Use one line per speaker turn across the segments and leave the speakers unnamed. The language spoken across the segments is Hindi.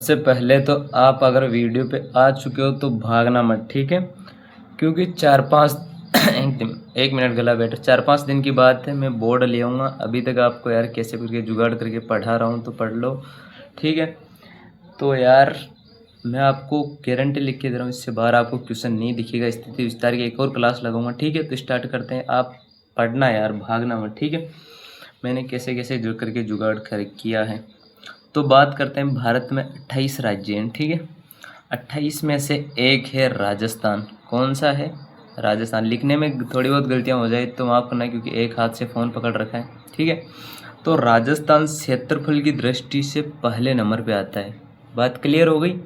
सबसे पहले तो आप अगर वीडियो पे आ चुके हो तो भागना मत, ठीक है। क्योंकि 4-5 एक मिनट गला बैठा, 4-5 दिन की बात है, मैं बोर्ड ले आऊँगा। अभी तक आपको यार कैसे करके जुगाड़ करके पढ़ा रहा हूँ, तो पढ़ लो, ठीक है। तो यार मैं आपको गारंटी लिख के दे रहा हूँ, इससे बाहर आपको क्वेश्चन नहीं दिखेगा। स्थिति विस्तार की एक और क्लास लगाऊंगा, ठीक है। तो स्टार्ट करते हैं, आप पढ़ना यार, भागना मत, ठीक है। मैंने कैसे कैसे जो करके जुगाड़ कर किया है। तो बात करते हैं, भारत में 28 राज्य हैं, ठीक है। 28 में से एक है राजस्थान। कौन सा है? राजस्थान। लिखने में थोड़ी बहुत गलतियां हो जाए तो माफ़ करना, क्योंकि एक हाथ से फ़ोन पकड़ रखा है, ठीक है। तो राजस्थान क्षेत्रफल की दृष्टि से पहले नंबर पे आता है। बात क्लियर हो गई?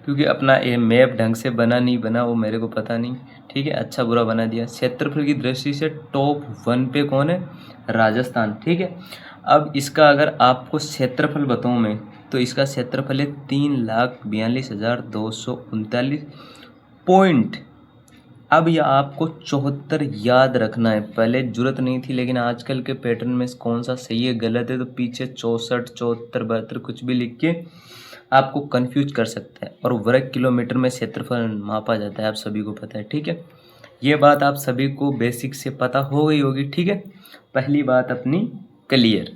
क्योंकि अपना ये मैप ढंग से बना नहीं बना वो मेरे को पता नहीं, ठीक है। अच्छा बुरा बना दिया। क्षेत्रफल की दृष्टि से टॉप 1 पे कौन है? राजस्थान, ठीक है। अब इसका अगर आपको क्षेत्रफल बताऊँ मैं, तो इसका क्षेत्रफल है 3,42,239 पॉइंट। अब यह आपको 74 याद रखना है। पहले जरूरत नहीं थी, लेकिन आजकल के पैटर्न में कौन सा सही है गलत है तो पीछे 64, 74, 72 कुछ भी लिख के आपको कंफ्यूज कर सकता है। और वर्ग किलोमीटर में क्षेत्रफल मापा जाता है, आप सभी को पता है, ठीक है। ये बात आप सभी को बेसिक से पता हो गई होगी, ठीक है। पहली बात अपनी क्लियर।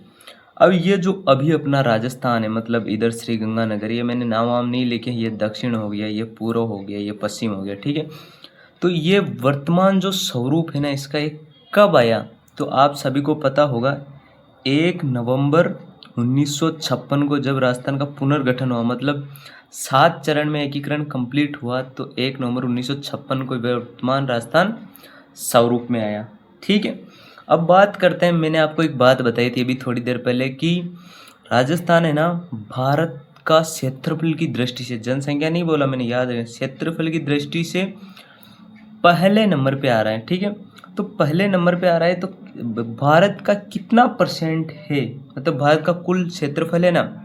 अब ये जो अभी अपना राजस्थान है, मतलब इधर श्री गंगानगर, ये मैंने नाम वाम नहीं लिखे। ये दक्षिण हो गया, ये पूर्व हो गया, ये पश्चिम हो गया, ठीक है। तो ये वर्तमान जो स्वरूप है ना इसका, एक कब आया? तो आप सभी को पता होगा, 1 नवंबर 1956 को जब राजस्थान का पुनर्गठन हुआ, मतलब 7 चरण में एकीकरण कंप्लीट हुआ, तो 1 नवंबर 1956 को वर्तमान राजस्थान स्वरूप में आया, ठीक है। अब बात करते हैं, मैंने आपको एक बात बताई थी अभी थोड़ी देर पहले कि राजस्थान है ना, भारत का क्षेत्रफल की दृष्टि से, जनसंख्या नहीं बोला मैंने, याद है, क्षेत्रफल की दृष्टि से पहले नंबर पे आ रहा है, ठीक है। तो पहले नंबर पे आ रहा है, तो भारत का कितना परसेंट है, मतलब भारत का कुल क्षेत्रफल है ना,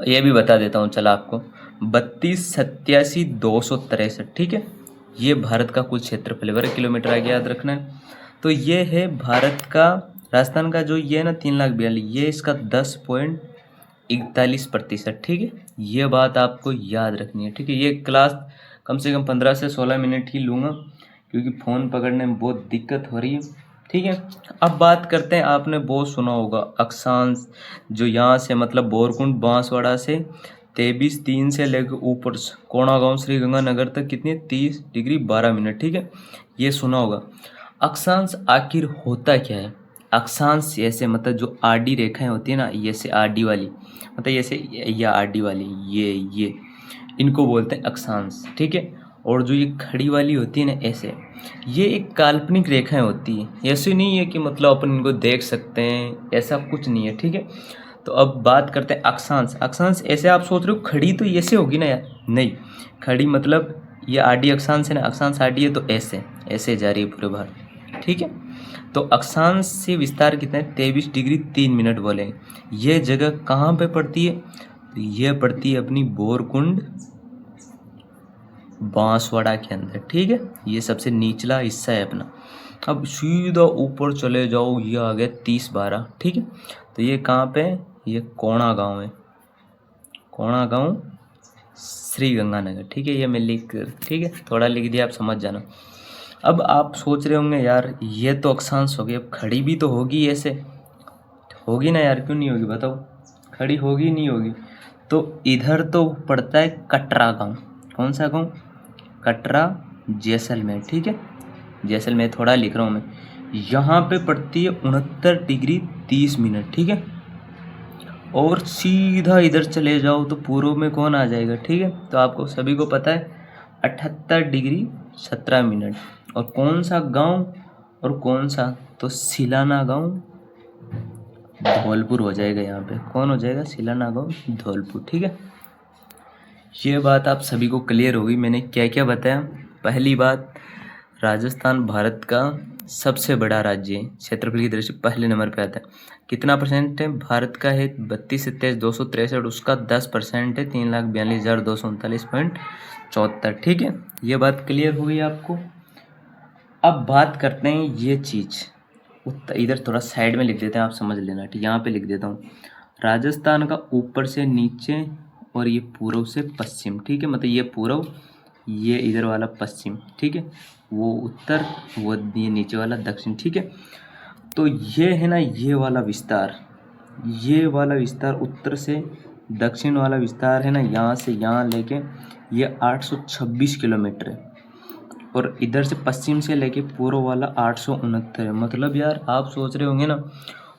ये भी बता देता हूँ चला आपको, 32,87,263, ठीक है। ये भारत का कुल क्षेत्रफल है, वर्ग किलोमीटर आगे याद रखना है। तो ये है भारत का, राजस्थान का जो ये है ना 3,42,000, ये इसका 10.41%, ठीक है। ये बात आपको याद रखनी है, ठीक है। ये क्लास कम से कम 15 से 16 मिनट ही लूँगा, क्योंकि फ़ोन पकड़ने में बहुत दिक्कत हो रही है, ठीक है। अब बात करते हैं, आपने बहुत सुना होगा अक्षांश, जो यहाँ से मतलब बोरकुंड बांसवाड़ा से 23-3 से लेकर ऊपर कोणागांव श्री गंगानगर तक कितनी 30 डिग्री 12 मिनट, ठीक है। ये सुना होगा। अक्षांश आखिर होता क्या है? अक्षांश ऐसे मतलब जो आडी रेखाएं होती है ना, ऐसे आडी वाली, मतलब ऐसे या आडी वाली, ये इनको बोलते हैं अक्षांश, ठीक है। और जो ये खड़ी वाली होती है ना, ऐसे, ये एक काल्पनिक रेखाएं होती है। ऐसे नहीं है कि मतलब अपन इनको देख सकते हैं, ऐसा कुछ नहीं है, ठीक है। तो अब बात करते हैं अक्षांश। अक्षांश ऐसे आप सोच रहे हो खड़ी तो ऐसे होगी ना यार, नहीं। खड़ी मतलब ये आडी अक्षांश है ना, अक्षांश आडी है, तो ऐसे ऐसे जा रही है पूरे बाहर, ठीक है। तो अक्षांश से विस्तार कितना है? 23 डिग्री 3 मिनट बोले। ये जगह कहाँ पे पड़ती है? तो ये पड़ती है अपनी बोरकुंड बांसवाड़ा के अंदर, ठीक है। ये सबसे निचला हिस्सा है अपना। अब सीधा ऊपर चले जाओ, ये आ गया 30-12, ठीक है। तो ये कहाँ पे है? ये कोणा गांव है, कोणा गांव श्री गंगानगर, ठीक है। ये मैं लिख, ठीक है, थोड़ा लिख दिया, आप समझ जाना। अब आप सोच रहे होंगे यार ये तो अक्षांश हो गई, अब खड़ी भी तो होगी, ऐसे होगी ना यार, क्यों नहीं होगी बताओ? खड़ी होगी नहीं होगी? तो इधर तो पड़ता है कटरा गांव। कौन सा गांव? कटरा, जैसलमेर, ठीक है। जैसलमेर थोड़ा लिख रहा हूँ मैं। यहाँ पे पड़ती है 69 डिग्री 30 मिनट, ठीक है। और सीधा इधर चले जाओ तो पूर्व में कौन आ जाएगा, ठीक है। तो आपको सभी को पता है 78 डिग्री 17 मिनट। और कौन सा गांव और कौन सा? तो सिलाना गांव धौलपुर हो जाएगा। यहाँ पे कौन हो जाएगा? सिलाना गांव धौलपुर, ठीक है। ये बात आप सभी को क्लियर होगी, मैंने क्या क्या बताया। पहली बात, राजस्थान भारत का सबसे बड़ा राज्य है, क्षेत्रफल की दृष्टि पहले नंबर पे आता है। कितना परसेंट है? भारत का है 32,27,263, उसका 10% है 3,42,239.74, ठीक है। ये बात क्लियर हुई आपको। अब बात करते हैं ये चीज़, इधर थोड़ा साइड में लिख देते हैं, आप समझ लेना, ठीक। यहाँ पे लिख देता हूँ, राजस्थान का ऊपर से नीचे और ये पूर्व से पश्चिम, ठीक है, मतलब ये पूर्व, ये इधर वाला पश्चिम, ठीक है, वो उत्तर, वो ये नीचे वाला दक्षिण, ठीक है। तो ये है ना ये वाला विस्तार, ये वाला विस्तार उत्तर से दक्षिण वाला विस्तार है ना, यहाँ से यहाँ लेके ये 826 किलोमीटर है, और इधर से पश्चिम से लेके पूर्व वाला 869 है। मतलब यार आप सोच रहे होंगे ना,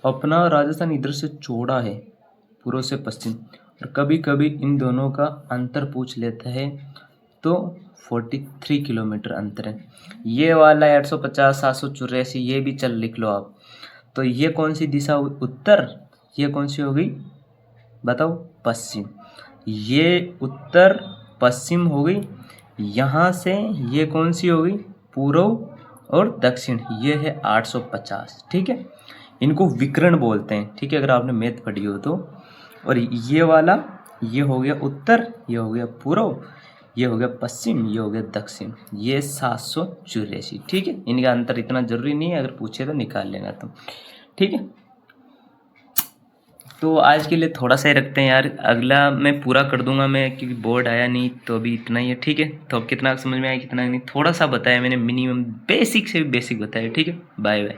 अपना राजस्थान इधर से चौड़ा है पूर्व से पश्चिम, और कभी कभी इन दोनों का अंतर पूछ लेता है तो 43 किलोमीटर अंतर है। ये वाला 850, 784, ये भी चल लिख लो आप। तो ये कौन सी दिशा हुई? उत्तर। ये कौन सी हो गई बताओ? पश्चिम। ये उत्तर पश्चिम हो गई। यहाँ से ये कौन सी हो गई? पूर्व और दक्षिण। ये है 850, ठीक है। इनको विकर्ण बोलते हैं, ठीक है, अगर आपने मैथ पढ़ी हो तो। और ये वाला, ये हो गया उत्तर, ये हो गया पूर्व, ये हो गया पश्चिम, ये हो गया दक्षिण। ये 784, ठीक है। इनका अंतर इतना जरूरी नहीं है, अगर पूछे तो निकाल लेना तुम, ठीक है। तो आज के लिए थोड़ा सा ही रखते हैं यार, अगला मैं पूरा कर दूंगा मैं, क्योंकि बोर्ड आया नहीं तो अभी इतना ही है, ठीक है। तो अब कितना समझ में आया कितना नहीं, थोड़ा सा बताया मैंने, मिनिमम बेसिक से भी बेसिक बताया, ठीक है। Bye bye.